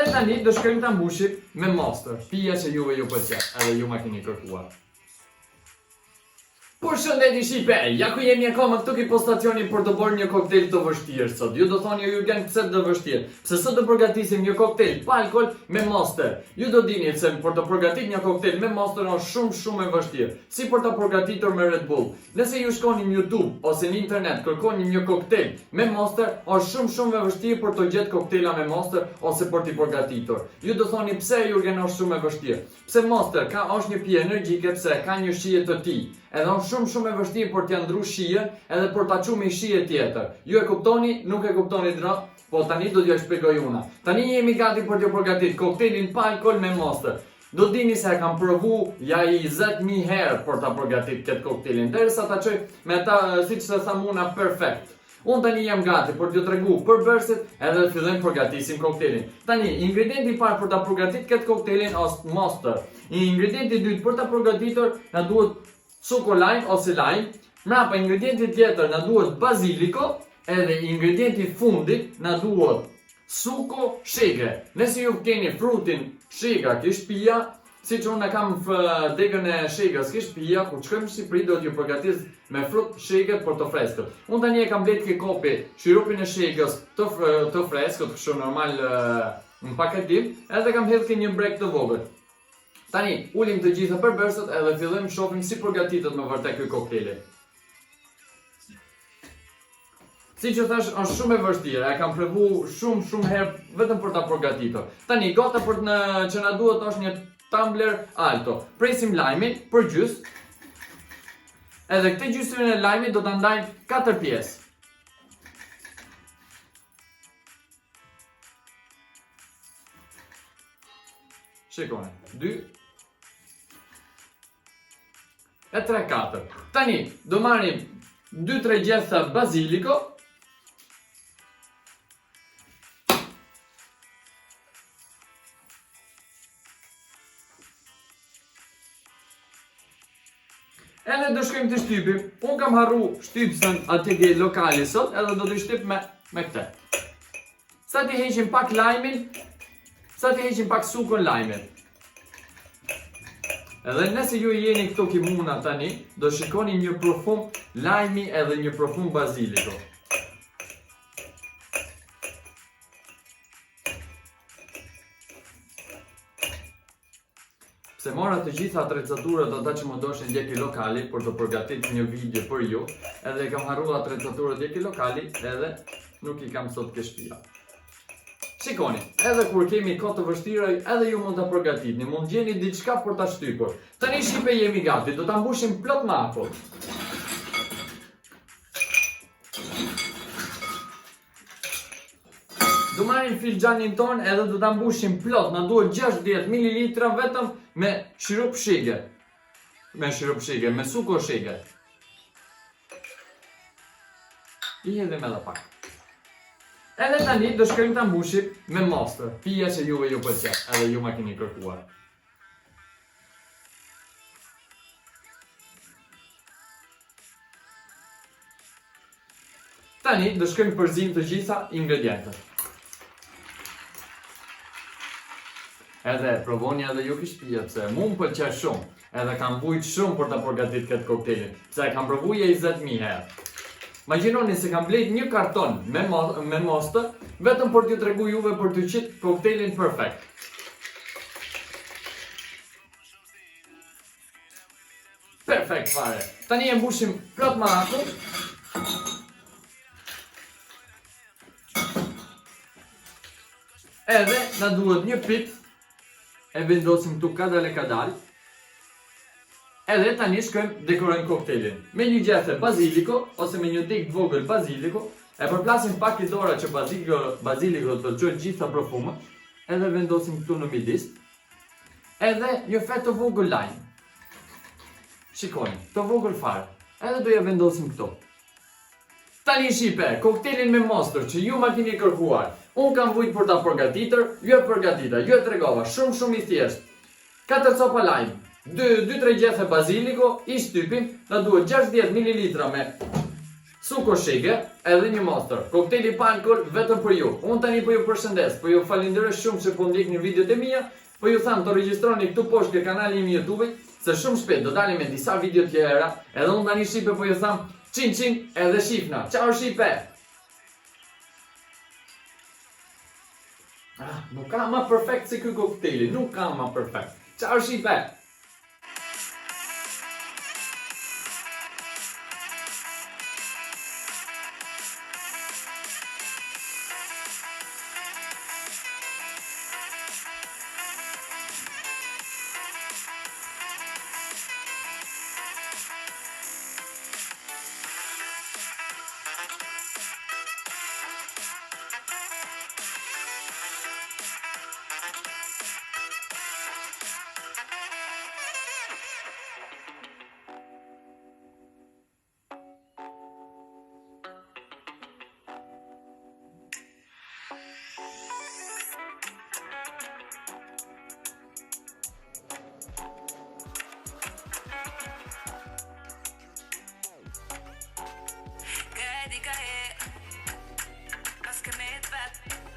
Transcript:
Edhe tani do shkojmë ta mbushim me Monster, pija që juve ju pëlqen, edhe ju ma keni kërkuar. Përshëndetje Shqipe, ja ku jemi akoma këtu ke postacionin për të bërë një koktejl të vështirë sot. Ju do thoni Jurgen pse të vështirë? Pse sot do përgatisim një koktejl pa alkol me Monster. Ju do dini se për të përgatitur një koktejl me Monster është shumë e vështirë, si për të përgatitur me Red Bull. Nëse ju shkoni në YouTube ose në internet kërkoni një koktejl me Monster, është shumë e vështirë për të gjetë koktejla me Monster ose për t'i përgatitur. Ju do thoni pse Jurgen është shumë e vështirë? Pse Monster është një pije energjike, pse ka një shije të tij. Edhe është shumë e vështirë për t'ia ndru shije edhe për ta çuar me shije tjetër. Ju e kuptoni, nuk e kuptoni drejt, po tani do t'ju shpjegoj unë. Tani jemi gati për t'ju përgatitur koktejlin pa alkol me Monster. Do dini se e kam provu ja i 20.000 herë për ta përgatitur këtë koktejlin, derisa ta çoj me ata siç se thamuna perfekt. Unë tani jam gati për t'ju tregu përbërësit edhe të fillojmë përgatisim koktejlin. Tani, ingredienti i parë për ta përgatitur këtë koktejlin është Monster. Ingredienti i dytë për ta përgatitur na duhet suko lime ose lime, mrapa ingredienti tjetër na duhet baziliko, edhe ingredienti fundit na duhet suko shege. Nëse ju keni frutin shega ke shtëpia, siç unë kam degën e shegës ke shtëpia, kur shkojmë në Shqipëri do t'ju përgatis me frut shegët për të freskët. Unë tani e kam blet ke kopi shirupin e shegës të freskët, kështu normal në paketim, edhe kam hedhë ke një brek të vogël. Tani, ulim të gjitha përbërësat edhe fillojmë shohim si përgatitet me vërtet ky koktejl. Si që thash, është shumë e vështirë, e kam provu shumë herë vetëm për ta përgatitur. Tani, gota për që na duhet është një tumbler alto. Presim lajmin për gjys. Edhe këtë gjysmën e lajmit do ta ndajmë 4 pjesë. Shikoni, 2 e 3, 4. Tani, do marrim 2-3 gjetha baziliko. Edhe do shkojmë të shtypim. Unë kam harru shtypsën atje ke lokali sot, edhe do të shtyp me këtë. Sa ti heqim pak lajmin, sa ti heqim pak sukon lajmin. Edhe nëse ju jeni këto kimuna tani, do shikoni një profum lajmi edhe një profum baziliko. Se mora të gjitha atrecaturët ata që më doshin djeki lokali për të përgatit një video për ju, edhe kam harru atrecaturët djeki lokali edhe nuk i kam sot ke shtëpia. Shikoni, edhe kur kemi kohë të vështira, edhe ju mund ta përgatitni, mund gjeni diçka për ta shtypur. Tani Shqipe jemi gati, do ta mbushim plot me akull. Do marrim filxhanin ton edhe do ta mbushim plot, na duhet 60 ml vetëm me shirup shege. Me suko shege. I hedhim edhe pak. Edhe tani do shkojmë ta mbushim me Monster, pija që juve ju pëlqen, edhe ju ma keni kërkuar. Tani do shkojmë përzim të gjitha ingredientët. Edhe provoni edhe ju ke shtëpia, pse mu më pëlqen shumë, edhe kam vujt shumë për ta përgatitur këtë koktejlin, pse e kam provu 20.000 herë. Imagjinoni se kam blet një karton me Monster vetëm për t'ju tregu juve për t'ju qitë koktejlin perfekt. Perfekt fare. Tani e mbushim plot me akull. Edhe na duhet një pit, e vendosim këtu kadal. Edhe tani shkojmë dekorojmë koktejlin. Me një gjethe baziliko, ose me një degë të vogël baziliko, e përplasim pak i dora që baziliko të çojë gjitha profumët, edhe vendosim këtu në midis. Edhe një fet të vogël lajm. Shikoni, të vogël fare. Edhe do ja vendosim këtu. Tani Shqipe, koktejlin me Monster që ju ma keni kërkuar. Unë kam vujt për ta përgatitur, ju e përgatita, ju e tregova, shumë i thjesht. 4 copa lajm, 2-3 gjethe baziliko, i shtypim, na duhet 60 ml me Suko shake, edhe një Monster. Koktejli pa alkool vetëm për ju. Unë tani po ju përshëndes, po ju falenderoj shumë që po ndjekni videot e mia. Po ju tham të regjistroni këtu poshtë ke kanalin im YouTube, se shumë shpejt do dalim me disa video tjera. Edhe unë tani shipe po ju tham çin çin edhe shifna. Ciao shipe. Nuk ka më perfekt se ky koktejli, nuk ka më perfekt. Ciao shipe. Di caer, mas que me va.